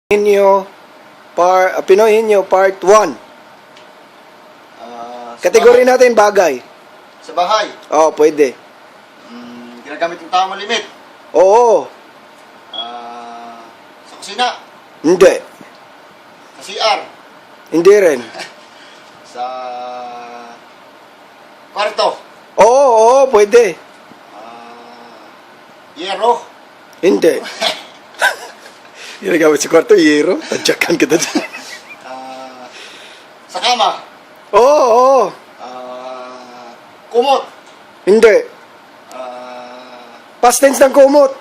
Pinoy Henyo Part 1. Kategory bahay. natin bagay. Sa bahay. Oo, pwede. Ginagamit ng tao malimit. Oo. Sa kusina. Hindi. Sa CR. Hindi rin. Sa kwarto. Oo, pwede. Yero. Hindi. Ginagamit sa kwarto, yero. Tadyakan kita dyan. Sa kama. Oo. Kumot. Hindi. Past tense ng kumot.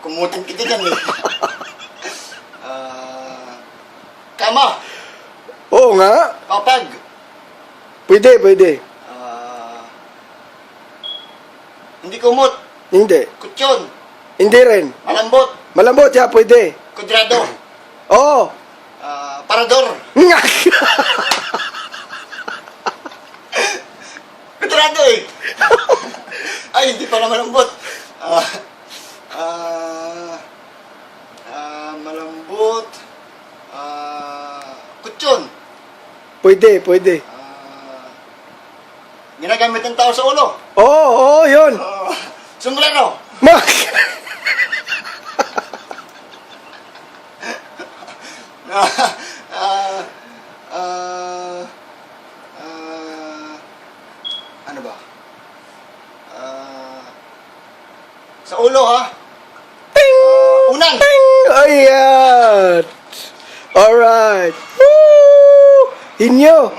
Kumutin kita dyan eh. Kama. Oo nga. Papag. Pwede. Hindi kumot. Hindi. Kutsyon. Hindi rin. Malambot. Malambot, ya, pwede. Kudrado. Oo. Parador. Kudrado eh. Ay, hindi pala malambot. Malambot. Kutsyon. Pwede. Ginagamit ng tao sa ulo. Oo, yun. Sombrero. Mak! Ano ba? Sa ulo ha? Ting! Unan! Ting! Ayan! Alright! Woo! Inyo!